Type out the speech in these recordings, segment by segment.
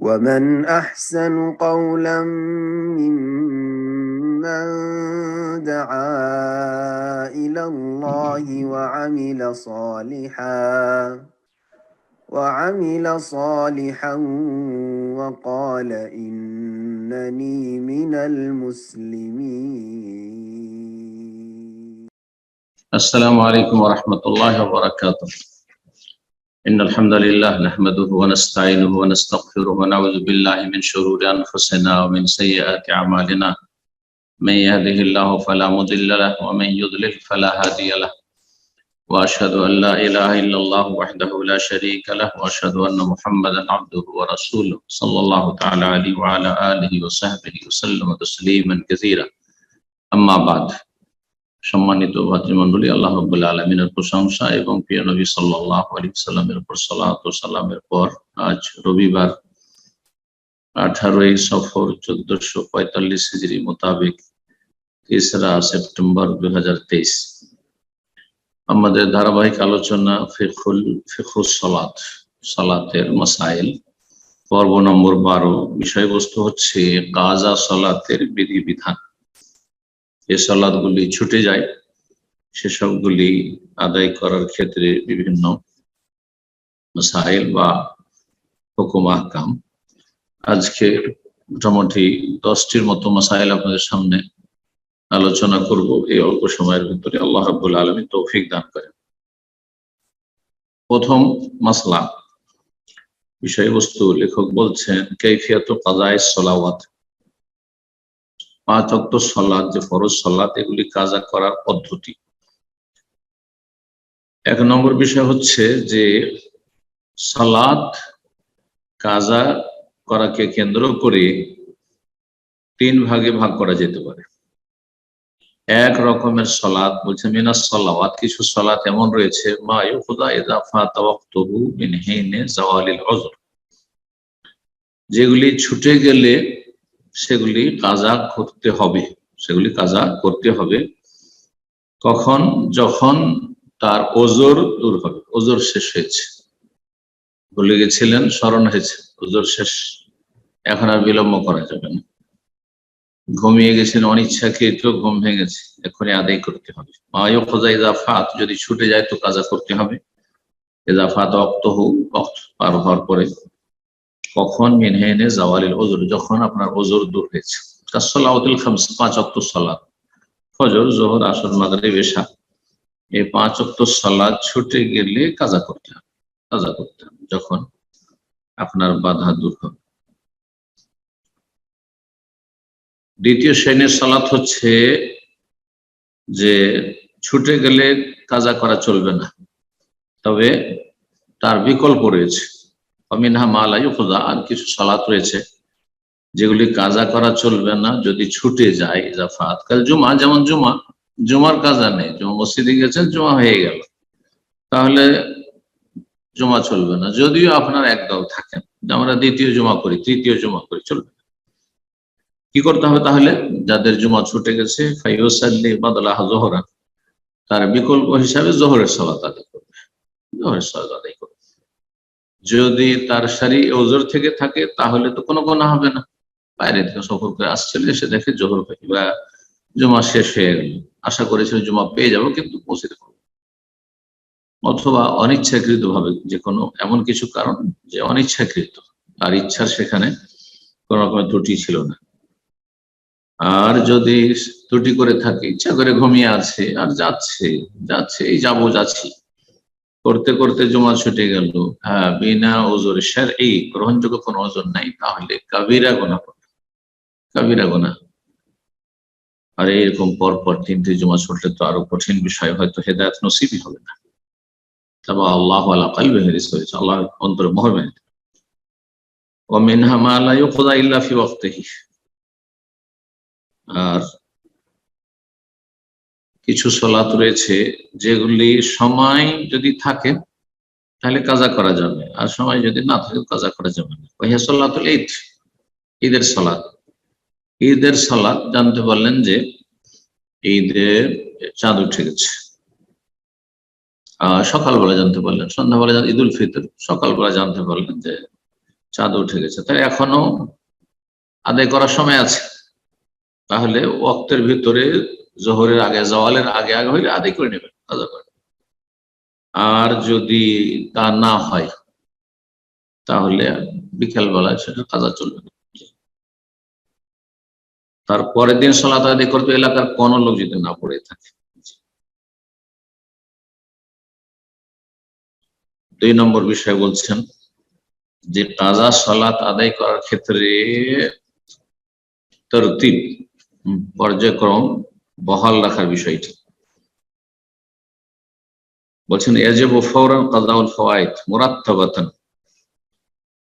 ومن أحسن قولا ممن دعا إلى الله وعمل صالحا وقال إنني من المسلمين. السلام عليكم ورحمة الله وبركاته. إن الحمد لله نحمده ونستعينه ونستغفره ونعوذ بالله من شرور أنفسنا ومن سيئات أعمالنا. من يهده الله فلا مضل له ومن يضلل فلا هادي له. وأشهد أن لا إله إلا الله وحده لا شريك له وأشهد أن محمدا عبده ورسوله صلى الله تعالى عليه وعلى آله وصحبه وسلم تسليما كثيرا. أما بعد. সম্মানিত ভাতৃমণ্ডলী, আল্লাহ রাব্বুল আলামিনের প্রশংসা এবং প্রিয় নবী সাল্লাল্লাহু আলাইহি ওয়াসাল্লামের উপর সালাত ও সালামের পর আজ রবিবার 18 সফর 1445 হিজরি মোতাবেক 3 সেপ্টেম্বর 2023 আমাদের ধারাবাহিক আলোচনা ফিকহুস সালাত, সালাতের মাসাইল, পর্ব নম্বর 12। বিষয়বস্তু হচ্ছে কাজা সালাতের বিধিবিধান। যে সালাতগুলি ছুটে যায় সেসবগুলি আদায় করার ক্ষেত্রে বিভিন্ন মাসাইল বা হুকুম আহকাম। আজকে মোটামুটি 10টির মতো মাসাইল আপনাদের সামনে আলোচনা করব এই অল্প সময়ের ভিতরে, আল্লাহ রাব্বুল আলামিন তৌফিক দান করেন। প্রথম মাসলা, বিষয়বস্তু লেখক বলছেন কাইফিয়াতু কাযায়ে সালাওয়াত, 5 ওয়াক্ত সালাত, যে ফরজ সালাত, এগুলি কাজা করার পদ্ধতি। 1 নম্বর বিষয় হচ্ছে যে সালাত কাজা করাকে কেন্দ্র করে 3 ভাগে ভাগ করা যেতে পারে। এক রকমের সালাত বলছে মিনাস সালাওয়াত, কিছু সালাত এমন রয়েছে মা ইউখযা ইযা ফাতা ওয়াক্তুহু মিন হিনে যাওয়ালিল উযর, যেগুলি ছুটে গেলে সেগুলি কাজা করতে হবে। কখন? যখন তার ওজর দূর হবে, ওজর শেষ হয়েছে, ভুলে গেছিলেন, স্মরণ হয়েছে, ওজর শেষ, এখন আর বিলম্ব করা যাবে না। ঘুমিয়ে গেছেন, অনিচ্ছাকৃত ঘুম ভেঙে গেছে, এখনই আদায় করতে হবে। ইজাফাত, যদি ছুটে যায় তো কাজা করতে হবে। ইজাফাত ওয়াক্তুহু, ওয়াক্ত পার হওয়ার পরে। কখন? মিন হিনে যাওয়ালিল উযর, যখন আপনার ওজর দূর হয়েছে। কাসসালাওয়াতুল খামস, 5 ওয়াক্ত সালাত, ফজর, যোহর, আসর, মাগরিব, ইশা, এই 5 ওয়াক্ত সালাত ছুটে গেলে কাজা করতে হবে যখন আপনার বাধা দূর হবে। দ্বিতীয় শ্রেণীর সালাত হচ্ছে যে ছুটে গেলে কাজা করা চলবে না, তবে তার বিকল্প রয়েছে। মিনহা মা লা ইউখযা, আর কিছু সালাত রয়েছে যেগুলি কাজা করা চলবে না যদি ছুটে যায়। ইজাফাত কাল জুমা, যেমন জুমার কাজা নেই, জুমা মসজিদে গেছেন, জুমা হয়ে গেল, তাহলে জুমা চলবে না। যদিও আপনার একদল থাকেন, আমরা দ্বিতীয় জুমা করি, তৃতীয় জুমা করি, চলবে না। কি করতে হবে তাহলে? যাদের জুমা ছুটে গেছে ফাইয়ুসাল্লি বাদলাহা যোহরান, তার বিকল্প হিসাবে যোহরের সালাত আদায় করবে, যদি তার সারি ওজর থেকে থাকে তাহলে তো কোনো গুনাহ হবে না। বাইরে থেকে সফর করে আসছিল, এসে দেখে জোহর হয়ে বা জুমা শেষ হয়ে গেল, আশা করেছিল জুমা পেয়ে যাবো কিন্তু পৌঁছে দেবো। অথবা অনিচ্ছাকৃত ভাবে যে কোনো এমন কিছু কারণ যে অনিচ্ছাকৃত, আর ইচ্ছার সেখানে কোন রকমের ত্রুটি ছিল না। আর যদি ত্রুটি করে থাকে, ইচ্ছা করে ঘুমিয়ে আছে আর যাচ্ছে যাচ্ছি করতে করতে জুমা ছুটে গেল, বিনা ওজর শারঈ, গ্রহণযোগ্য কোনো ওজর নাই, তাহলে কাবিরা গুনাহ। আর এরকম পরপর 3টে জুমা ছুটলে তো আরো কঠিন বিষয়, হয়তো হেদায়েত নসিবই হবে না। তবে আল্লাহু আলা কলবি হিরিস করেছে, আল্লাহ অন্তরে মোহর মেনে। ওয়া মিনহা মা লা ইউখযা ইল্লা ফি ওয়াক্তিহি, আর কিছু সালাত রয়েছে যেগুলি সময় যদি থাকে তাহলে কাজা করা যাবে, আর সময় যদি না থাকে কাজা করা যাবে না। ওয়া সালাতুল ঈদ, ঈদের সালাত জানতে পারলেন যে ঈদের চাঁদ উঠে গেছে, সকালবেলা জানতে পারলেন, সন্ধ্যাবেলা ঈদুল ফিতর, সকালবেলা জানতে পারলেন যে চাঁদ উঠে গেছে, তাই এখনো আদায় করার সময় আছে। তাহলে ওয়াক্তের ভিতরে জোহরের আগে, জওয়ালের আগে আগে হইলে আদায় করে নেবেন, কাজা করে। আর যদি তা না হয় তাহলে বিকেল বেলায় সেটা কাজা চলবে না। তারপরের দিন সালাত আদায় করতে এলাকার কোন লোক যদি না পড়ে থাকে। 2 নম্বর বিষয় বলছেন যে কাজা সালাত আদায় করার ক্ষেত্রে তরতিব, পর্যায়ক্রম বহাল রাখার বিষয়টি বলছেন। ইয়াজিবু ফাওরান কাযাউল ফাওয়াইদ মুরাত্তাবাতান,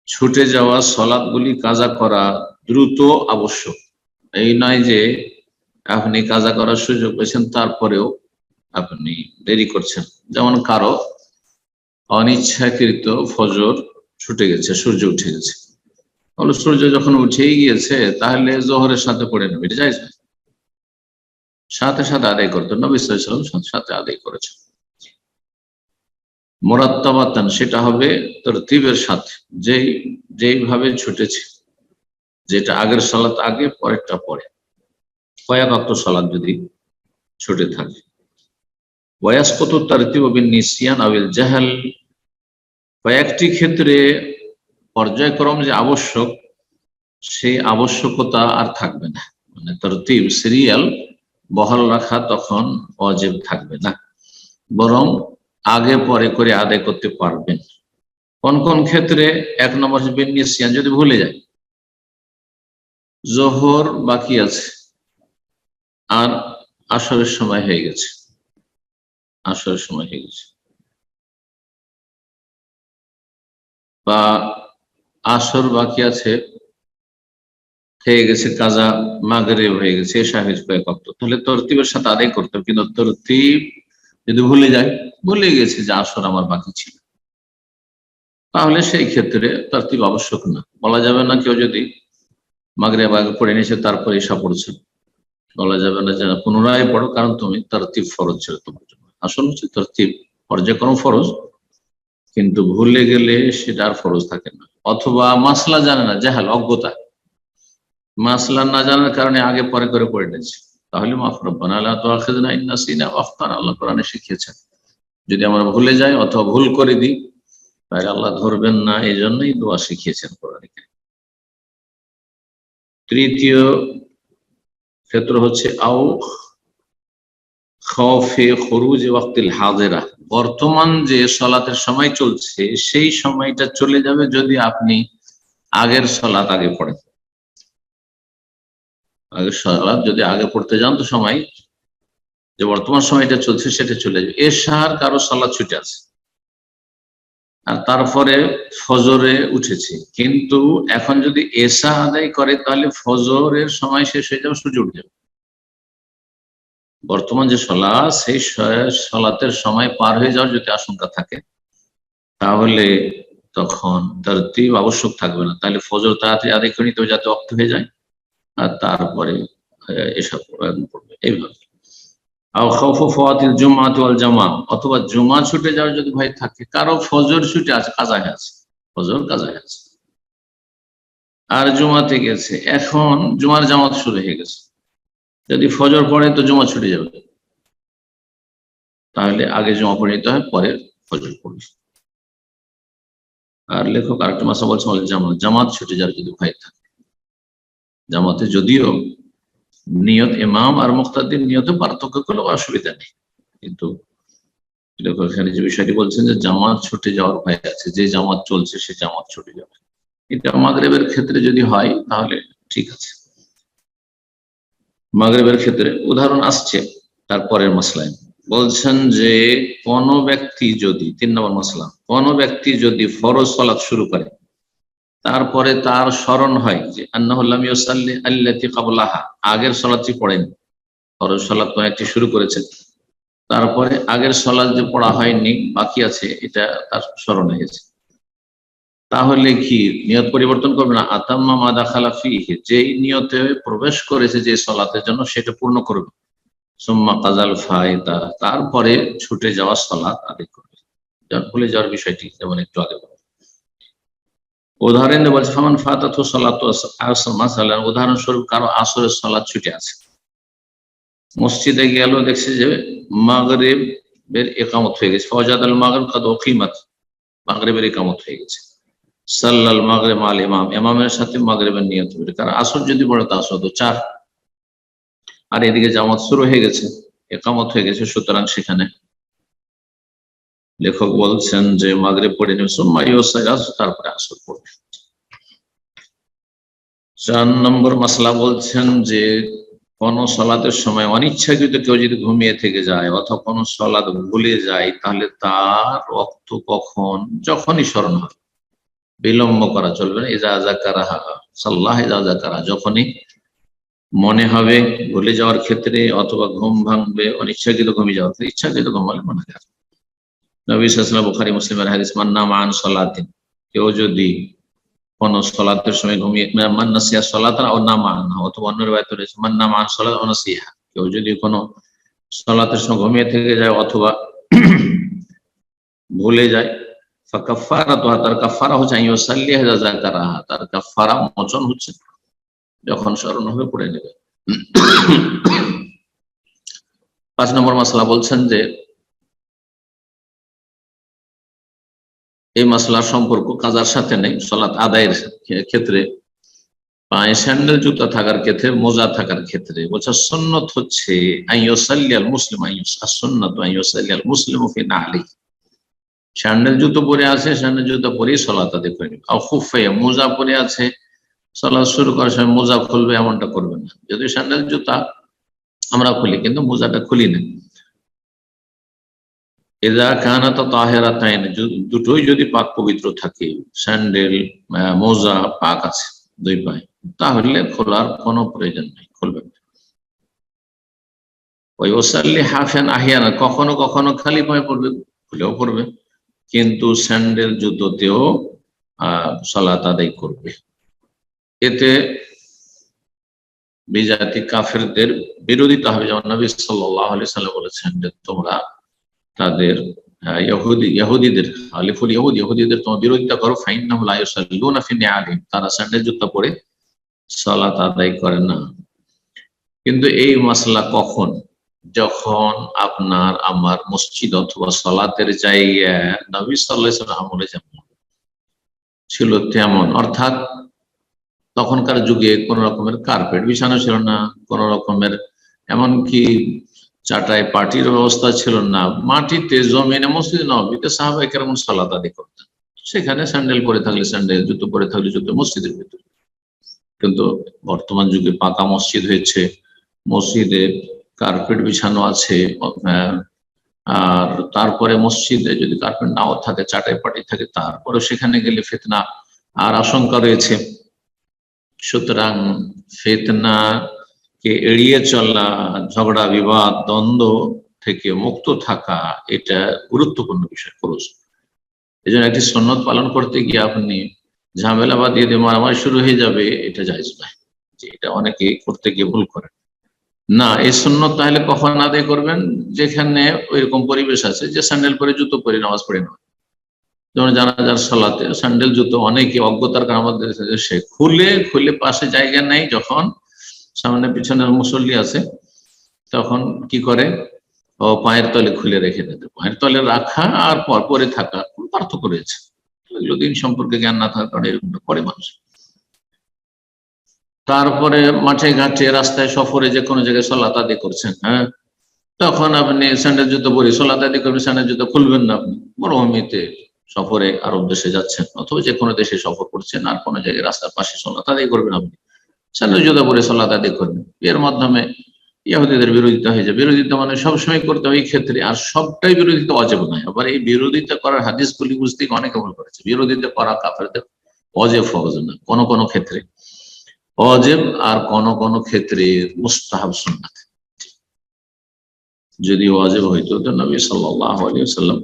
ছুটে যাওয়া সালাতগুলি কাজা করা দ্রুত আবশ্যক। এই নয় যে আপনি কাজা করার সুযোগ পেয়েছেন তারপরেও আপনি দেরি করছেন। যেমন কারো অনিচ্ছাকৃত ফজর ছুটে গেছে, সূর্য উঠে গেছে, তাহলে সূর্য যখন উঠেই গিয়েছে তাহলে জোহরের সাথে পড়ে নেবে, এটা জায়েজ না। সাথে সাথে আদায় করতো, নবী সাল্লাল্লাহু আলাইহি ওয়াসাল্লাম সাথে সাথে আদায় করেছেন। মুরাত্তাবাতান, সেটা হবে তরতিবের সাথে, যেইভাবে ছুটেছে, যেটা আগের সালাত আগে পরেরটা পরে, কয়েক ওয়াক্ত সালাত যদি ছুটে থাকে। ওয়াসকুতু তারতিবু বিন নিসিয়ান আও আল জাহল, কয়েকটি ক্ষেত্রে পর্যায়ক্রম যে আবশ্যক সেই আবশ্যকতা আর থাকবে না, মানে তরতিব সিরিয়াল বহাল রাখা তখন ওয়াজিব থাকবে না, বরং আগে পরে করে আদায় করতে পারবেন। কোন কোন ক্ষেত্রে? 1 নম্বর বিন নিসিয়ান, যদি ভুলে যায়, জোহর বাকি আছে আর আসরের সময় হয়ে গেছে, আসরের সময় হয়ে গেছে, বা আসর বাকি আছে হয়ে গেছে, কাজা মাগরিব হয়ে গেছে, শাহিদ কয়েক ওয়াক্ত, তাহলে তরতিবের সাথে আদায় করতে হবে। কিন্তু তরতিব যদি ভুলে যায়, ভুলে গেছে যে আসর আমার বাকি ছিল, তাহলে সেই ক্ষেত্রে তরতিব আবশ্যক না। বলা যাবে না কেউ যদি মাগরিব আগে পড়ে নিয়েছে তারপরে ঈশা পড়ছে, বলা যাবে না যে পুনরায় পড়ো, কারণ তুমি তরতিব ফরজ ছিল তোমার জন্য। আসল হচ্ছে তরতিব পর্যায়ক্রম ফরজ, কিন্তু ভুলে গেলে সেটা আর ফরজ থাকে না। অথবা মাসলা জানে না, জাহাল, অজ্ঞতা, মাসলা না জানার কারণে আগে পরে করে পড়ে নিয়েছে, তাহলে মাফ রব্বানা লা তুআখিযনা ইন নাসিনা ওয়া আখতানা, আল্লাহ কোরআনে শিখিয়েছেন যদি আমরা ভুলে যাই অথবা ভুল করে দিই তাহলে আল্লাহ ধরবেন না, এই জন্যই দোয়া শিখিয়েছেন কোরআনে। তৃতীয় ক্ষেত্র হচ্ছে আও খাউফে খুরুজ ওয়াক্তিল হাজিরা, বর্তমান যে সালাতের সময় চলছে সেই সময়টা চলে যাবে যদি আপনি আগের সালাত আগে পড়েন। আগের সালাত যদি আগে পড়তে যান তো সময়, যে বর্তমান সময়টা চলছে সেটা চলে যাবে। এশার কারো সালাত ছুটে আছে আর তারপরে ফজরে উঠেছে, কিন্তু এখন যদি এশা আদায় করে তাহলে ফজরের সময় শেষ হয়ে যাবে, সূর্য উঠে যাবে। বর্তমান যে সালাত সেই সালাতের সময় পার হয়ে যাওয়ার যদি আশঙ্কা থাকে তাহলে তখন তারতিব আবশ্যক থাকবে না, তাহলে ফজর তাড়াতাড়ি আদায় করে নিতে হবে যাতে ওয়াক্ত হয়ে যায়, আর তারপরে এশা পড়বে। এইভাবে জামা, অথবা জুমা ছুটে যাওয়ার যদি ভয় থাকে, কারো ফজর ছুটে আছে, কাজায় আছে, ফজর কাজায় আছে আর জুমাতে গেছে, এখন জুমার জামাত শুরু হয়ে গেছে, যদি ফজর পড়ে তো জুমা ছুটে যাবে, তাহলে আগে জুমা পড়ে নিতে হয়, পরে ফজর পড়বে। আর লেখক আরেকটা মাসা বলছে জামাত ছুটে যাওয়ার যদি ভয় থাকে, জামাতে যদিও নিয়ত ইমাম আর মুক্তাদির নিয়তে পার্থক্য করলে অসুবিধা নেই, কিন্তু এখানে যে বিষয়টি বলছেন যে জামাত ছুটে যাওয়ার ভয় আছে, যে জামাত চলছে সে জামাত ছুটে যাবে, এটা মাগরিবের ক্ষেত্রে যদি হয় তাহলে ঠিক আছে। মাগরিবের ক্ষেত্রে উদাহরণ আসছে তারপরের মাসলায়, বলছেন যে কোন ব্যক্তি যদি, 3 নম্বর মাসলা, কোন ব্যক্তি যদি ফরজ সালাত শুরু করে তারপরে তার স্মরণ হয় যে আন্নাহু লাম ইউসাল্লি আল্লাতী ক্বাবলাহা, আগের সালাতটি পড়েনি, ফরজ সালাত একটি শুরু করেছে তারপরে আগের সালাত যে পড়া হয়নি বাকি আছে, এটা তার স্মরণে এসেছে, তাহলে কি নিয়ত পরিবর্তন করবে না? আতাম্মা মা দাখালা ফিহি, যেই নিয়তে প্রবেশ করেছে যে সালাতের জন্য সেটা পূর্ণ করবে। সুম্মা কাযাল ফায়দা, তারপরে ছুটে যাওয়া সালাত আদায় করবে। ভুলে যাওয়ার বিষয়টি যেমন একটু আগে বললাম। উদাহরণ দিয়ে বলছে ফামান ফাতাতহু সালাতু আসর, মাসালান উদাহরণস্বরূপ কারো আসরের সালাত ছুটে আছে, মসজিদে গেল, দেখছে যে মাগরিবের ইকামত হয়ে গেছে, ফাওয়াজাদাল মাগরিব কাদ উকিমাত, মাগরিবের ইকামত হয়ে গেছে, সাল্লাল মাগরিব আল ইমাম, ইমামের সাথে মাগরিবের নিয়ত করে, কারণ আসর যদি পড়ে তা আসর তো 4, আর এদিকে জামাত শুরু হয়ে গেছে, ইকামত হয়ে গেছে, সুতরাং সেখানে লেখক বলছেন যে মাগরিব পড়ে নেবে, সুম্মা ইউসাল্লি আসর, তারপরে আসর পড়বে। 4 নম্বর মাসলা বলছেন যে কোন সলাতের সময় অনিচ্ছাকৃত কেউ যদি ঘুমিয়ে থেকে যায় অথবা কোন সলাত ভুলে যায়, তাহলে তার ওয়াক্ত কখন, যখনই স্মরণ হয়, বিলম্ব করা চলবে না। ইজা যাকারাহা সাল্লাহ, ইজা যাকারা, যখনই মনে হবে ভুলে যাওয়ার ক্ষেত্রে, অথবা ঘুম ভাঙবে অনিচ্ছাকৃত ঘুমিয়ে যাওয়ার ক্ষেত্রে, ইচ্ছাকৃত ঘুমালে মনে হয়। নবী সাল্লাল্লাহু আলাইহি ওয়াসাল্লাম, বুখারী মুসলিমের হাদিস, মান নামা আন সালাতিন, কেউ যদি কোন সলাতের সময় ঘুমিয়ে, মান নাসিয়া সালাতান আও নামা আনহা, অথবা অন্য riwayat রয়েছে মান নামা আন সালাত আও নাসিহা, কেউ যদি কোন সলাতের সময় ঘুমিয়ে থেকে যায় অথবা ভুলে যায়, ফাকাফফারাতুহা, তার কাফারা হচ্ছে আন ইউসাল্লিহা ইযা যাকারাহা, তার কাফারা মোচন হচ্ছে যখন স্মরণ হবে পড়ে নেবে। 5 নম্বর মাসলা বলছেন যে এই মাসলার সম্পর্ক কাজার সাথে নেই, সালাত আদায়ের ক্ষেত্রে, পায়ে স্যান্ডেল জুতা থাকার ক্ষেত্রে, মোজা থাকার ক্ষেত্রে বলছে সুন্নত হচ্ছে আইয়ুসাল্লিয়াল মুসলিম, সুন্নাতু আইয়ুসাল্লিয়াল মুসলিমু ফি নালি, স্যান্ডেল জুতো পরে আছে, স্যান্ডেল জুতো পরেই সালাত আদায় করে নেবে। আও খুফে, মোজা পরে আছে, সালাত শুরু করার সময় মোজা খুলবে এমনটা করবে না, যদি স্যান্ডেল জুতা আমরা খুলি কিন্তু মোজাটা খুলি না। ইযা কানাত তাহিরাতাইন, দুটোই যদি পাক পবিত্র থাকে, স্যান্ডেল মোজা পাক আছে 2 পায়ে, তাহলে খোলার কোনো প্রয়োজন নেই, খুলবেন না। ওই ওয়াসাল্লি হাফিয়ান আহিয়ানা, কখনো কখনো খালি পায়ে পড়বে, খুলেও পড়বে, কিন্তু স্যান্ডেল জুতোতেও সালাত আদায় করবে। এতে বিজাতি কাফেরদের বিরোধিতা হবে, যেমন নবী সাল্লাল্লাহু আলাইহি সাল্লাম বলেছেন যে তোমরা তাদের ইহুদিদের আলিফুল ইহুদিদের তোমার বিরোধিতা করো, ফাইন্নাহুম লা ইউসাল্লুনা ফি নিআলিহিম, তারা স্যান্ডেল জুতা পরে সালাত আদায় করে না। কিন্তু এই মাসলা কখন, যখন আপনার আমার মসজিদ অথবা সালাতের জায়গা নবী সাল্লাল্লাহু আলাইহি ওয়াসাল্লাম আমলে যেমন ছিল তেমন, অর্থাৎ তখনকার যুগে কোন রকমের কার্পেট বিছানো ছিল না, কোন রকমের এমনকি চাটাই পার্টির ব্যবস্থা ছিল না, মাটিতে জমিনে মসজিদ নববীতে সাহাবায়ে কেরাম সালাত আদায় করতেন, সেখানে স্যান্ডেল পরে থাকলে স্যান্ডেল, জুতো পরে থাকলে জুতো, মসজিদের ভিতরে। কিন্তু বর্তমান যুগে পাকা মসজিদ হয়েছে, মসজিদে কার্পেট বিছানো আছে, আর তারপরে মসজিদে যদি কার্পেট নাও থাকে, চাটাই পাটি থাকে, তারপরে সেখানে গেলে ফিতনা আর আশঙ্কা রয়েছে। সুতরাং ফিতনাকে এড়িয়ে চলা, ঝগড়া বিবাদ দ্বন্দ্ব থেকে মুক্ত থাকা, এটা গুরুত্বপূর্ণ বিষয় খরচ। এই জন্য একটি সুন্নত পালন করতে গিয়ে আপনি ঝামেলা বা দিয়ে মারামারি শুরু হয়ে যাবে, এটা জায়েজ নয়, যে এটা অনেকে করতে গিয়ে ভুল করে। না, এই সুন্নত তাহলে কখন আদায় করবেন, যেখানে ওইরকম পরিবেশ আছে যে স্যান্ডেল পরে জুতো পরে নামাজ পড়ে না, যেমন জানাজার সালাতে স্যান্ডেল জুতো অনেকে অজ্ঞতার কারণে আমাদের সে খুলে পাশে জায়গা নেই, যখন সামনে পিছনের মুসল্লি আছে তখন কি করে, ও পায়ের তলে খুলে রেখে দিতে, পায়ের তলে রাখা আর পরে থাকা কোন পার্থক্য রয়েছে, এগুলো দিন সম্পর্কে জ্ঞান না থাকার কারণে এরকমটা করে মানুষ। তারপরে মাঠে ঘাটে রাস্তায় সফরে যে কোনো জায়গায় সালাত আদায় করছেন, হ্যাঁ, তখন আপনি স্যান্ডেল জুতো পরে সালাত আদায় করবেন, স্যান্ডেল জুতো খুলবেন না। আপনি মরুভূমিতে সফরে আরব দেশে যাচ্ছেন অথবা যে কোনো দেশে সফর করছেন, আর কোনো জায়গায় রাস্তার পাশে সালাত আদায় করবেন, আপনি স্যান্ডেল জুতো পরে সালাত আদায় করবেন, এর মাধ্যমে ইহুদিদের বিরোধিতা হয়ে যায়। বিরোধিতা মানে সবসময় করতে হয় এই ক্ষেত্রে, আর সবটাই বিরোধিতা ওয়াজিব নয়। আবার এই বিরোধিতা করার হাদিসগুলি বুঝতে অনেকে ভুল করেছে, বিরোধিতা করা কাফেরদের ওয়াজিব ফরজ না, কোন কোন ক্ষেত্রে ওয়াজিব আর কোন কোন ক্ষেত্রে মুস্তাহাব সুন্নাত। যদি ওয়াজিব হইতো তো নবী সাল্লাল্লাহু আলাইহি ওয়াসাল্লাম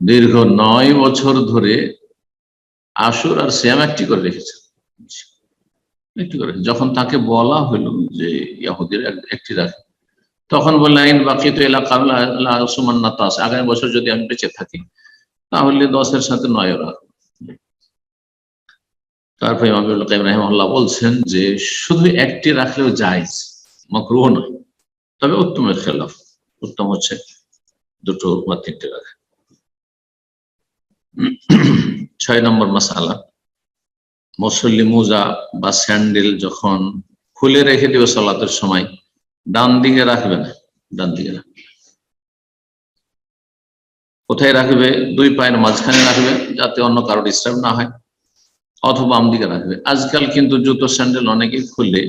দীর্ঘ 9 বছর ধরে আশুর আর সিয়াম একটি করে রেখেছেন, একটি করে। যখন তাকে বলা হলো যে ইহুদিরা একটি রাখে, তখন বললেন বাকিতু ইলা কাবলা লা সুমান্নাতাস, আগামী বছর যদি আমি বেঁচে থাকি তাহলে 10-এর সাথে 9 রাখবো। তারপরে ইমাম ইবনুল কাইয়িম রাহিমাহুল্লাহ বলছেন যে শুধু একটি রাখলেও জায়েজ, মাকরুহ নয়, তবে উত্তমের খেলাফ। উত্তম হচ্ছে দুটো বা তিনটে রাখা। 6 নম্বর মাসআলা, মুসল্লি মোজা বা স্যান্ডেল যখন খুলে রেখে দিবে সালাতের সময়, ডান দিকে রাখবে না, ডান দিকে রাখবে। কোথায় রাখবে? দুই পায়ের মাঝখানে রাখবে যাতে অন্য কারো ডিস্টার্ব না হয়, অথবা বাম দিকে রাখবে। আজকাল কিন্তু জুতো স্যান্ডেল অনেকেই খুলে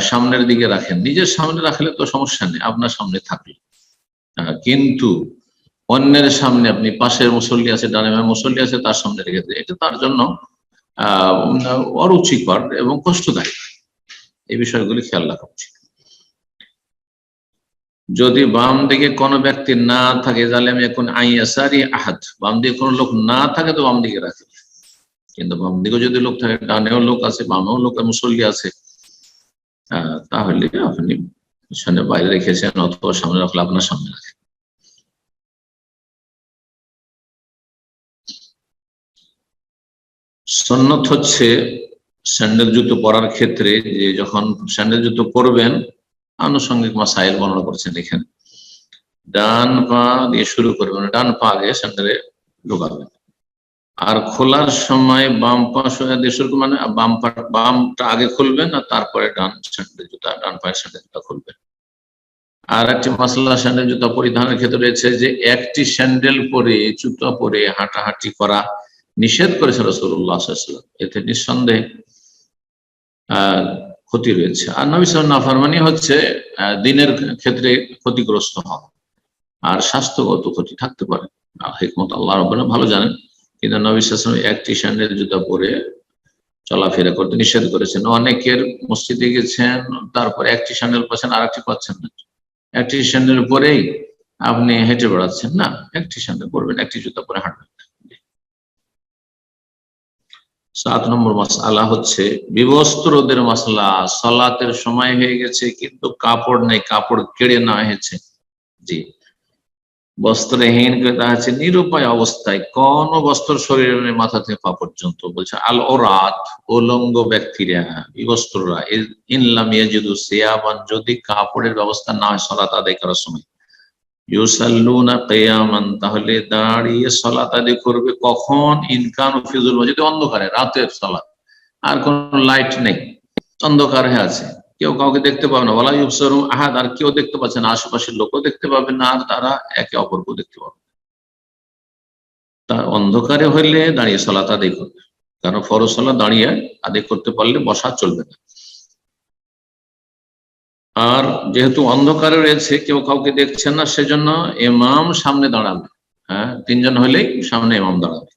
সামনের দিকে রাখেন। নিজের সামনে রাখলে তো সমস্যা নেই, আপনার সামনে থাকলে, কিন্তু অন্যের সামনে, আপনি পাশের মুসল্লি আছে, ডানে মুসল্লি আছে, তার সামনে রেখে দেয়, এটা তার জন্য অরুচিকর এবং কষ্টদায়ক। এই বিষয়গুলি খেয়াল রাখা উচিত। যদি বাম দিকে কোনো ব্যক্তি না থাকে, তাহলে আমি এখন আইয়াসারি আহাদ, বাম দিকে কোনো লোক না থাকে তো বাম দিকে রাখি। কিন্তু বাম দিকে যদি লোক থাকে, ডানেও লোক আছে, বামেও লোক মুসল্লি আছে, তাহলে আপনি পিছনে বাইরে রেখেছেন অথবা সামনে রাখলে আপনার সামনে রাখেন। সুন্নত হচ্ছে স্যান্ডেল জুতো পরার ক্ষেত্রে যে যখন স্যান্ডেল জুতো পরবেন, আনুষঙ্গিক মাসাইল বর্ণনা করেছেন এখানে। ডান পা দিয়ে শুরু করবেন, ডান পা আগে স্যান্ডেলে ঢোকাবেন, আর খোলার সময় বাম পা দিয়ে শুরু করবেন, মানে বামটা আগে খুলবেন আর তারপরে ডান পায়ের স্যান্ডেল জুতা খুলবেন। আর একটি মাসলা স্যান্ডেল জুতা পরিধানের ক্ষেত্রে রয়েছে যে একটি স্যান্ডেল পরে, জুতা পরে হাঁটাহাঁটি করা নিষেধ করেছে রাসূলুল্লাহ সাল্লাল্লাহু আলাইহি ওয়াসাল্লাম। এতে নিঃসন্দেহে ক্ষতি রয়েছে। আর নবী সাল্লাল্লাহু আলাইহি ওয়াসাল্লাম নাফরমানি হচ্ছে দিনের ক্ষেত্রে ক্ষতিগ্রস্ত হওয়া, আর স্বাস্থ্যগত ক্ষতি থাকতে পারে। হিকমত আল্লাহ রাব্বুল ভালো জানেন, কিন্তু নবী সাল্লাল্লাহু আলাইহি ওয়াসাল্লাম একটি স্যান্ডেল জুতা পরে চলাফেরা করতে নিষেধ করেছেন। অনেকের মসজিদে গেছেন, তারপরে একটি স্যান্ডেল পাচ্ছেন আর একটি পাচ্ছেন না, একটি স্যান্ডেল পরেই আপনি হেঁটে বেড়াচ্ছেন। না, একটি স্যান্ডেল পরবেন, একটি জুতা পরে হাঁটবেন। 7 নম্বর মাসআলা হচ্ছে বিবস্ত্রদের মাসলা। সালাতের সময় হয়ে গেছে কিন্তু কাপড় নেই, কাপড় কেড়ে নেওয়া হয়েছে, জি, বস্ত্রহীন আছে, নিরুপায় অবস্থায়, কোন বস্ত্র শরীরে নেই মাথা থেকে পা পর্যন্ত। বলছে আল ওরাত, উলঙ্গ ব্যক্তিরা, বিবস্ত্ররা, ইনলাম ইয়াজিদু সিয়াবান, যদি কাপড়ের ব্যবস্থা না হয় সালাত আদায় করার সময়, ইউসাল্লুনা কিয়ামান, তাহলে দাঁড়িয়ে সালাত আদায় করবে। কখন? ইনকানু ফিজুল, যদি অন্ধকারে, রাতের সালাত, আর কোন লাইট নেই, অন্ধকার হয়ে আছে, কেউ কাউকে দেখতে পাবে না, ওয়ালা ইউবসারু আহাদ, আর কেউ দেখতে পাচ্ছে না, আশেপাশের লোকও দেখতে পাবে না, আর তারা একে অপরকেও দেখতে পাবে। তা অন্ধকারে হইলে দাঁড়িয়ে সালাত আদায় করবে, কারণ ফরজ সালাত দাঁড়িয়ে আদায় করতে পারলে বসা চলবে না। আর যেহেতু অন্ধকারে রয়েছে, কেউ কাউকে দেখছেন না, সেজন্য ইমাম সামনে দাঁড়াবে। হ্যাঁ, 3 জন হলেই সামনে ইমাম দাঁড়াবে।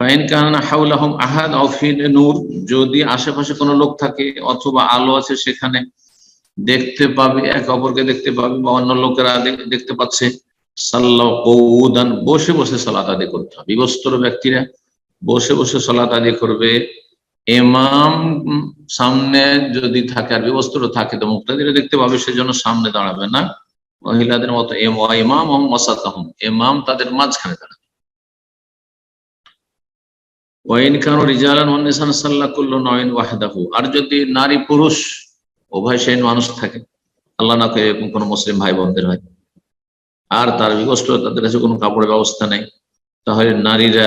ফাইন কানা হাওলাহুম আহাদ আও ফি নূর, যদি আশেপাশে কোনো লোক থাকে অথবা আলো আছে, সেখানে দেখতে পাবে, একে অপরকে দেখতে পাবে, বা অন্য লোকেরা দেখতে পাচ্ছে, সাল্লাল্লাহু কউদান, বসে বসে সালাত আদায় করতে হবে। বিবস্ত্র ব্যক্তিরা বসে বসে সালাত আদায় করবে। ইমাম সামনে যদি থাকে আর বিবস্ত্র থাকে তো মুক্তাদিরা দেখতে পাবে, সেজন্য সামনে দাঁড়াবে না, মহিলাদের মতো। ইমাম ওয়াসাতাহুম, ইমাম তাদের মাঝখানে দাঁড়াবে। ওয়াইন কানু রিজালান ওয়া নিসান সাল্লা কুল্লু নাইন ওয়াহদাহু, আর যদি নারী পুরুষ উভয় শ্রেণীর মানুষ থাকে, আল্লাহ না করে এরকম কোনো মুসলিম ভাই বোনদের হয়, আর তার বিবস্ত্র, তাদের কাছে কোনো কাপড়ের ব্যবস্থা নেই, তাহলে নারীরা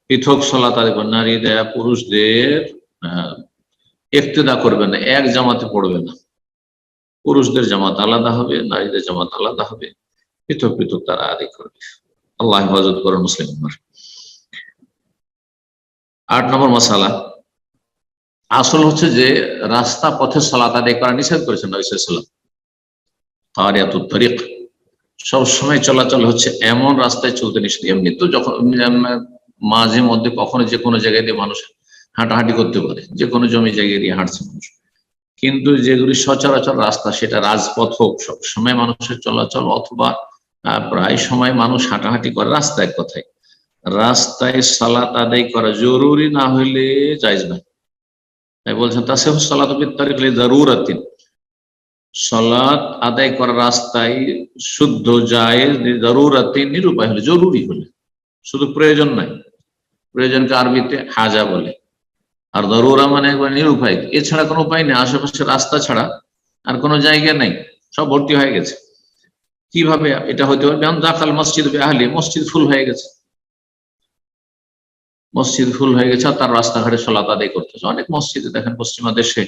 পৃথক সালাত আদায় করবে। নারীরা পুরুষদের ইক্তেদা করবে না, এক জামাতে পড়বে না, পুরুষদের জামাত আলাদা হবে, নারীদের জামাত আলাদা হবে, পৃথক পৃথক তারা আদায় করবে। আল্লাহ হেফাজত করেন মুসলিম উম্মাহ। 8 নম্বর মাসালা, আসল হচ্ছে যে রাস্তা পথে সালাত আদায় করা নিষেধ করেছেন নবী সাল্লাল্লাহু আলাইহি ওয়াসাল্লাম। কারিয়াতুত তরিক, সব সময় চলাচল হচ্ছে এমন রাস্তায় চলতে নিষেধ। এমনি তো যখন মাঝে মধ্যে কখনো যে কোনো জায়গায় দিয়ে মানুষ হাঁটাহাঁটি করতে পারে, যে কোনো জমি জায়গায় দিয়ে হাঁটছে মানুষ, কিন্তু যেগুলি সচরাচর রাস্তা, সেটা রাজপথ হোক, সবসময় মানুষের চলাচল, অথবা প্রায় সময় মানুষ হাঁটাহাঁটি করে, রাস্তা, এক কথায় রাস্তায় সালাত আদায় করা জরুরি না হইলে জায়েজ নয়। তাই বলছেন তাসিহু সালাতু বিত-তারিক লিযারুরাতিন, সালাত আদায় করা রাস্তায় শুদ্ধ জায়েজ, লিযারুরাতিন, নিরুপায় হলে, জরুরি হলে, শুধু প্রয়োজন নাই। প্রয়োজনকে আরবিতে হাজা বলে, আর দরুরা মানে একবার নিরুপায়, এছাড়া কোনো উপায় নেই, আশেপাশে রাস্তা ছাড়া আর কোনো জায়গা নেই, সব ভর্তি হয়ে গেছে। কিভাবে এটা হতে পারে? দাখাল মসজিদ আহলি, মসজিদ ফুল হয়ে গেছে, মসজিদ ফুল হয়ে গেছে, আর তার রাস্তাঘাটে সালাত আদায় করতেছে। অনেক মসজিদে দেখেন পশ্চিমা দেশে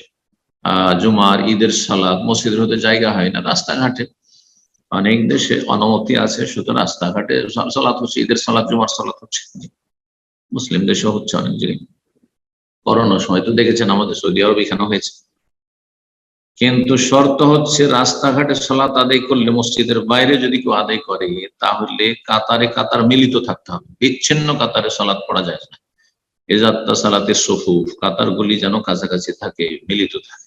জুমার ঈদের সালাত মসজিদের হতে জায়গা হয় না, রাস্তাঘাটে অনেক দেশে অনুমতি আছে, সুতরাং রাস্তাঘাটে সালাত হচ্ছে, ঈদের সালাত জুমার সালাত হচ্ছে, মুসলিম দেশে হচ্ছে অনেক জায়গায়। করোনার সময় তো দেখেছেন আমাদের সৌদি আরব এখানে হয়েছে। কিন্তু শর্ত হচ্ছে রাস্তাঘাটে সালাত আদায় করলে, মসজিদের বাইরে যদি কেউ আদায় করে, তাহলে কাতারে কাতার মিলিত থাকতে হবে, বিচ্ছিন্ন কাতারে সালাত পড়া যায় না। এজাত্তা সালাতের সফুফ, কাতার গুলি যেন কাছাকাছি থাকে, মিলিত থাকে।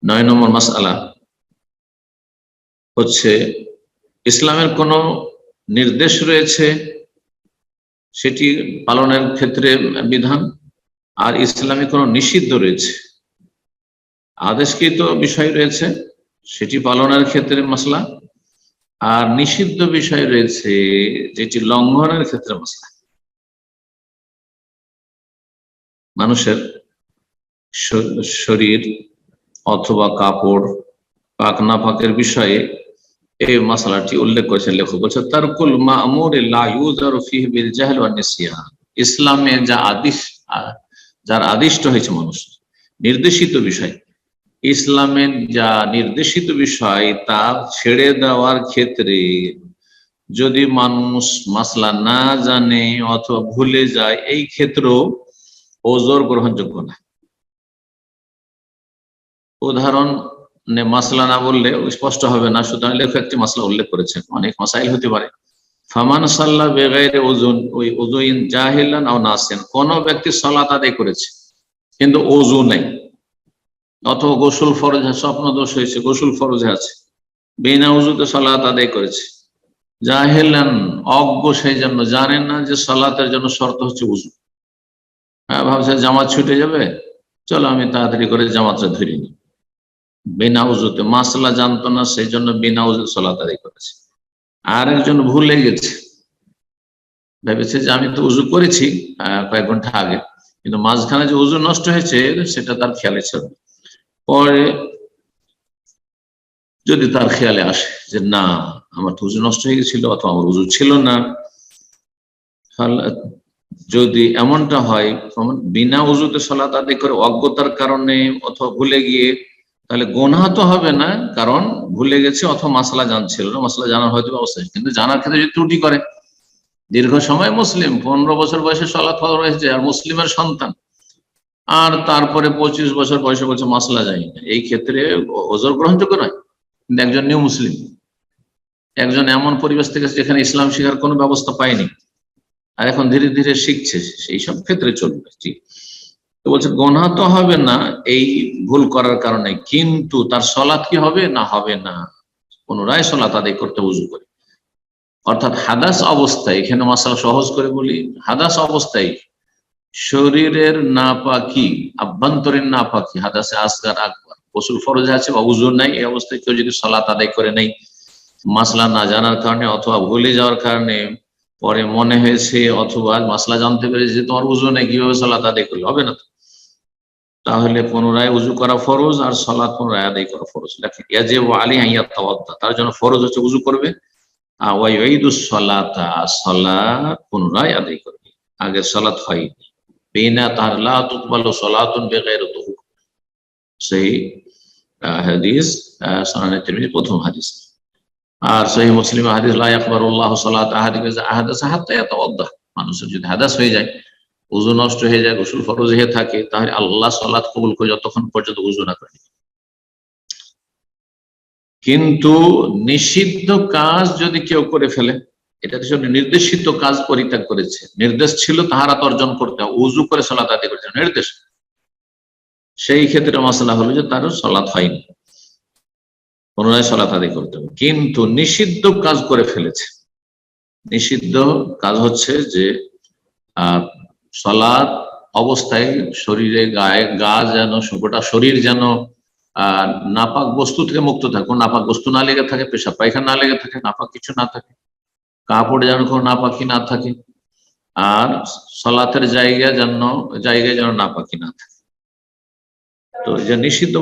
9 নম্বর মাসআলা হচ্ছে ইসলামের কোন নির্দেশ রয়েছে সেটি পালনের ক্ষেত্রে বিধান, আর ইসলামে কোন নিষিদ্ধ রয়েছে, আদেশকৃত বিষয় রয়েছে সেটি পালনের ক্ষেত্রে মাসলা, আর নিষিদ্ধ বিষয় রয়েছে যেটি লঙ্ঘনের ক্ষেত্রে মাসলা। মানুষের শরীর অথবা কাপড় পাক না পাকের বিষয়ে এই মশলাটি উল্লেখ করেছেন লেখক, বলছে তারকুল মা'মুর লা ইউযারু ফিহি বিল জাহল ওয়ান নিসিয়ান। ইসলামে যা আদেশ, যার আদিষ্ট হয়েছে মানুষ, নির্দেশিত বিষয়, ইসলামের যা নির্দেশিত বিষয় তা ছেড়ে দেওয়ার ক্ষেত্রে যদি মানুষ মাসলা না জানে অথবা ভুলে যায়, এই ক্ষেত্রেও ওজর গ্রহণযোগ্য না। উদাহরণ মাসলা না বললে স্পষ্ট হবে না, সুতরাং লেখক একটি মাসলা উল্লেখ করেছেন, অনেক মাসাইল হতে পারে। ফামান সাল্লা বেগাইরে ওযুন, ওই ওযুইন জাহিলান আও নাসিয়ান, কোন ব্যক্তি সালাত আদায় করেছে কিন্তু ওযু নেই, অথবা গোসল ফরজ, স্বপ্ন দোষ হয়েছে, গোসল ফরজে আছে, বিনা ওযুতে সালাত আদায় করেছে, জাহিলান অজ্ঞ, সেই জন্য জানেন না যে সালাতের জন্য শর্ত হচ্ছে ওযু। ভাবছে জামাত ছুটে যাবে, চলো আমি তাড়াতাড়ি করে জামাতটা ধরে নিই, বিনা উজুতে, মাসলা জানতো না, সেই জন্য বিনা উজুতে সালাত আদায় করেছে। আর একজন ভুলে গেছে, ভেবেছে যে আমি তো উজু করেছি কয়েক ঘন্টা আগে, কিন্তু মাঝখানে যে উজু নষ্ট হয়েছে সেটা তার খেয়ালে ছিল। পরে যদি তার খেয়ালে আসে যে না আমার তো উজু নষ্ট হয়ে গেছিল, অথবা আমার উজু ছিল না, যদি এমনটা হয় বিনা উজুতে সালাত আদায় করে অজ্ঞতার কারণে অথবা ভুলে গিয়ে, তাহলে গুনাহ তো হবে না, কারণ ভুলে গেছে অথবা মাসলা জানছিল না, মাসলা জানার হয়তো অবস্থা, কিন্তু জানার ক্ষেত্রে যদি ত্রুটি করে, দীর্ঘ সময় মুসলিম, 15 বছর বয়সে সালাত ফরজ হয়েছে, আর মুসলিমের সন্তান, আর তারপরে 25 বছর বয়সে বলছে মাসলা জানি না, এই ক্ষেত্রে ওজর গ্রহণযোগ্য নয়। কিন্তু একজন নিউ মুসলিম, একজন এমন পরিবেশ থেকে যেখানে ইসলাম শেখার কোনো ব্যবস্থা পায়নি, আর এখন ধীরে ধীরে শিখছে, সেই সব ক্ষেত্রে চলবে। তো বলছে গুনাহ তো হবে না এই ভুল করার কারণে, কিন্তু তার সালাত কি হবে না হবে না, পুনরায় সালাত আদায় করতে উযু করে। অর্থাৎ হাদাস অবস্থায়, এখানে মাসালা সহজ করে বলি, হাদাস অবস্থায় শরীরের নাপাকি, আভ্যন্তরীণ নাপাকি, হাদাসে আসগার আকবার, গোসল ফরজ আছে বা উযু নাই, এই অবস্থায় কেউ যদি সালাত আদায় করে নেই, মাসলা না জানার কারণে অথবা ভুলে যাওয়ার কারণে, পরে মনে হয়েছে অথবা মাসলা জানতে পেরেছে তোমার উযু নেই, কিভাবে সালাত আদায় করলে হবে না, তাহলে পুনরায় উযু করা ফরজ, আর সালাত পুনরায় আদায় করা ফরজ। দেখেন ইয়াজিবু আলাইহি আন ইয়াতাওয়াদ্দা, তার জন্য ফরজ হচ্ছে উযু করবে, ওয়া ইউঈদুস সালাতা, সালাত পুনরায় আদায় করবে, আগে সালাত হয়নি। বিনা তার লা তুকবালু সালাতুন বিগাইরি তুহুর, সেই হাদিস সুনানে তিরমিজি প্রথম হাদিস। আর সহিহ মুসলিম হাদিস, লা ইয়াকবালুল্লাহু সালাত আহাদিকুম ইযা আহাদাসা হাত্তা ইয়াতাওয়াদ্দা, মানুষের যদি হাদাস হয়ে যায়, উযু নষ্ট হয়ে যায়, গোসল ফরজ হয়ে থাকে, তাহলে আল্লাহ সালাত কবুল করে যতক্ষণ পর্যন্ত উযু না করে। কিন্তু নিষিদ্ধ কাজ যদি কেউ করে ফেলে, এটা তো নির্দেশিত কাজ পরিত্যাগ করেছে, নির্দেশ ছিল তাহারাত অর্জন করতে, উযু করে সালাত আদায় করেছে, নির্দেশ, সেই ক্ষেত্রে মাসলা হলো যে তার সালাত হয়নি, পুনরায় সালাত আদায় করতে হবে। কিন্তু নিষিদ্ধ কাজ করে ফেলেছে, নিষিদ্ধ কাজ হচ্ছে যে সালাত অবস্থায় শরীরে গা যেন, গোটা শরীর যেন নাপাক বস্তু থেকে মুক্ত থাকে, কোন নাপাক বস্তু না লেগে থাকে, পেশাব পায়খানা না লেগে থাকে, নাপাক কিছু না থাকে, কাপড়ে যেন কোনো নাপাকি না থাকে, আর সালাতের জায়গায় যেন নাপাকি না থাকে। তো যে নিষিদ্ধ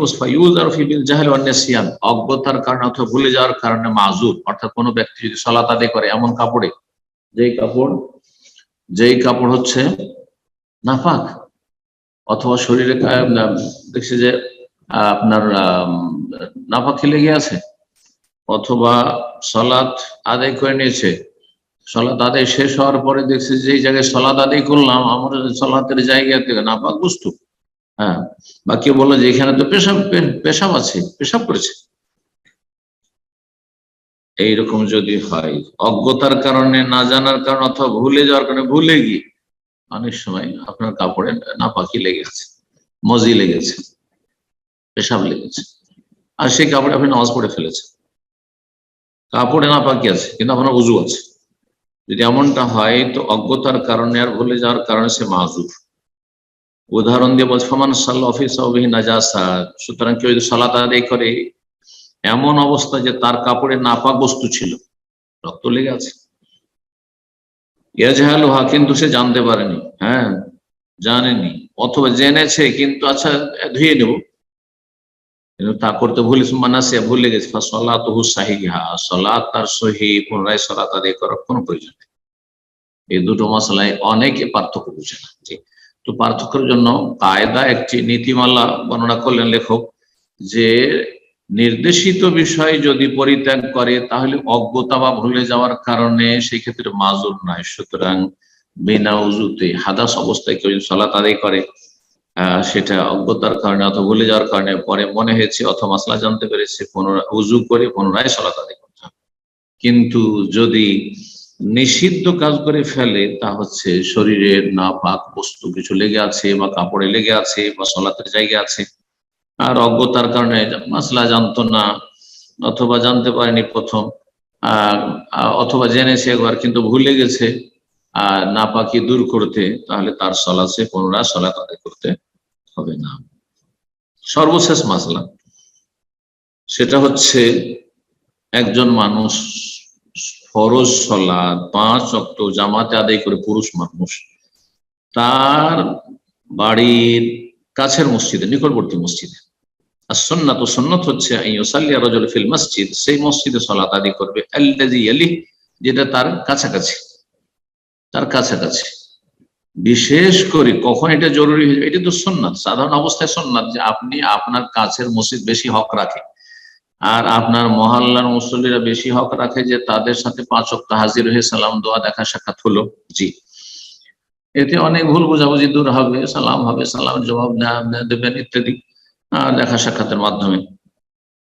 জাহেল অজ্ঞতার কারণে অথবা ভুলে যাওয়ার কারণে মাজুর, অর্থাৎ কোনো ব্যক্তি যদি সালাত আদায় করে এমন কাপড়ে যেই কাপড় হচ্ছে নাপাক, অথবা শরীরে দেখছে যে আপনার নাপাকি লেগে আছে, অথবা সালাত আদায় করে নিয়েছে, সালাত আদায় শেষ হওয়ার পরে দেখছে যে জায়গায় সালাত আদায় করলাম আমার সালাতের জায়গা থেকে নাপাক বস্তু, হ্যাঁ, বা কেউ বললো যে এখানে তো পেশাব আছে, পেশাব করেছে, এইরকম যদি হয় অজ্ঞতার কারণে, না জানার কারণে, অথবা ভুলে যাওয়ার কারণে, ভুলে গিয়ে অনেক সময় আপনার কাপড়ে নাপাকি লেগেছে, মজি লেগেছে, পেশাব লেগেছে, আর সেই কাপড়ে আপনি নামাজ পড়ে ফেলেছেন, কাপড়ে নাপাকি আছে কিন্তু আপনার উজু আছে, যদি এমনটা হয় তো অজ্ঞতার কারণে আর ভুলে যাওয়ার কারণে সে মাযুর। উদাহরণ দিয়ে বলছে ফামান সাল্লাল্লাহু ফি সাওবিহি নাজাসা, সুতরাং কেউ যদি সালাত আদায় করে এমন অবস্থা যে তার কাপড়ে নাপাক বস্তু ছিল, রক্ত লেগে আছে, ইয়াজহালুহা, কিন্তু সে জানতে পারেনি, হ্যাঁ জানেনি, অথবা জেনেছে কিন্তু আচ্ছা ধুয়ে নেব, কিন্তু তা করতে ভুলে গেছে, ফাসালাতুহু সাহিহা, সালাত তার সহিহ, পুনরায় সালাত আদায় করার কোনো প্রয়োজন নেই। এই দুটো মাসলায় অনেকে পার্থক্য বুঝে না। তো পার্থক্যের জন্য কায়দা একটি নীতিমালা বর্ণনা করলেন লেখক, যে নির্দেশিত বিষয় যদি পরিত্যাগ করে তাহলে অজ্ঞতা বা ভুলে যাওয়ার কারণে সেই ক্ষেত্রে মাজুর নয়। সুতরাং বিনা উজুতে হাদাস অবস্থায় কেউ সালাত আদায় করে, সেটা অজ্ঞতার কারণে অথবা ভুলে যাওয়ার কারণে, পরে মনে হয়েছে অথবা মাসলা জানতে পেরেছে, পুনরায় উজু করে পুনরায় সালাত আদায় করতে হবে। কিন্তু যদি নিষিদ্ধ কাজ করে ফেলে, তা হচ্ছে শরীরের নাপাক বস্তু কিছু লেগে আছে, বা কাপড়ে লেগে আছে, বা সালাতের জায়গা আছে, আর অজ্ঞতার কারণে মাসলা জানতো না, অথবা জানতে পারেনি প্রথম, অথবা জেনেছে একবার কিন্তু ভুলে গেছে নাপাকি দূর করতে, তাহলে তার সালাতে পুনরায় সালাত আদায় করতে হবে না। সর্বশেষ মাসলা সেটা হচ্ছে একজন মানুষ ফরজ সালাত 5 ওয়াক্ত জামাতে আদায় করে, পুরুষ মানুষ, তার বাড়ির কাছের মসজিদে, নিকটবর্তী মসজিদে, আর সুন্নাত হচ্ছে ইউসাল্লি রাজুল ফিল মসজিদ, সেই মসজিদে সালাত আদায় করবে, আল্লাযী ইয়ালিহি, যেটা তার কাছাকাছি, বিশেষ করে কখন এটা জরুরি হয়ে যাবে, এটা তো সুন্নাত, সাধারণ অবস্থায় সুন্নাত যে আপনি আপনার কাছের মসজিদ বেশি হক রাখে, আর আপনার মহল্লার মুসল্লিরা বেশি হক রাখে যে তাদের সাথে 5 ওয়াক্ত হাজির হয়ে সালাম দোয়া দেখা সাক্ষাৎ হলো, জি, এতে অনেক ভুল বোঝাবুঝি দূর হবে, সালাম হবে, সালামের জবাব দেবেন ইত্যাদি, দেখা সাক্ষাতের মাধ্যমে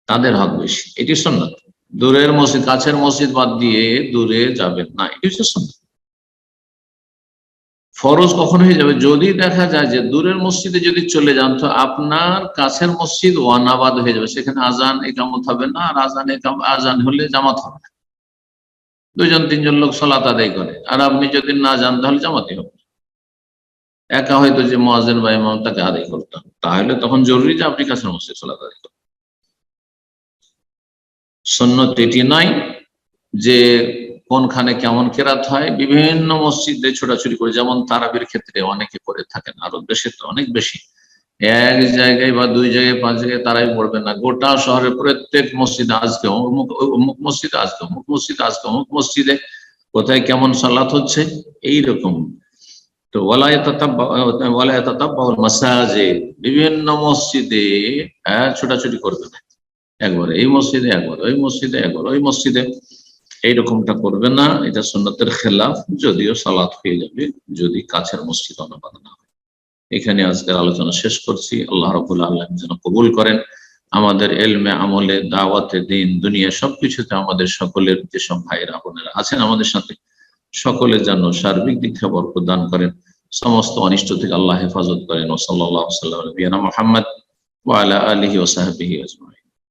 তাদের হক বেশি, এটি সুন্নাত। দূরের মসজিদ, কাছের মসজিদ বাদ দিয়ে দূরে যাবেন না, এটি হচ্ছে সুন্নাত। ফরজ কখন হয়ে যাবে, যদি দেখা যায় যে দূরের মসজিদে যদি চলে যান তো আপনার কাছের মসজিদ ওয়ানাবাদ হয়ে যাবে, সেখানে আজান একামত হবে না, আর আজান হলে জামাত হবে না, 2-3 লোক সালাত আদায় করে, আর আপনি যদি না যান তাহলে জামাতি হবে, একা হয়তো যে মুয়াজ্জিন বা ইমাম তাকে আদায় করতেন, তাহলে তখন জরুরি যে আপনি কাছের মসজিদ সালাত আদায় করেন। সুন্নাত এটি নয় যে কোনখানে কেমন কেরাত হয়, বিভিন্ন মসজিদে ছোটাছুটি করে, যেমন তারাবির ক্ষেত্রে অনেকে করে থাকেন, আরো দেশে তো অনেক বেশি, এক জায়গায় বা 2 জায়গায় 5 জায়গায় তারাই পড়বেন না, গোটা শহরের প্রত্যেক মসজিদে আজকে অমুক মসজিদে, আজকে অমুক মসজিদে, আজকে অমুক মসজিদে, কোথায় কেমন সালাত হচ্ছে এইরকম। তো মাসাজিদ, বিভিন্ন মসজিদে ছোটাছুটি করবে না, একবার এই মসজিদে, একবার ওই মসজিদে, একবার ওই মসজিদে, এইরকমটা করবে না, এটা সুন্নতের খেলাফ, যদিও সালাত হয়ে যাবে যদি কাছের মসজিদ অনাবাদ না হয়। এখানে আজকের আলোচনা শেষ করছি। আল্লাহ রাব্বুল আলামিন যেন কবুল করেন আমাদের এলমে, আমলে, দাওয়াতে, দিন দুনিয়া সবকিছুতে আমাদের সকলের, যেসব ভাইয়েরা বোনেরা আছেন আমাদের সাথে, সকলের যেন সার্বিক দিক থেকে বরকত দান করেন, সমস্ত অনিষ্ট থেকে আল্লাহ হেফাজত করেন। ও সাল্লাল্লাহু আলা নবিয়িনা মুহাম্মদ ওয়া আলা আলিহি ওয়া সাহবিহি আজমাইন।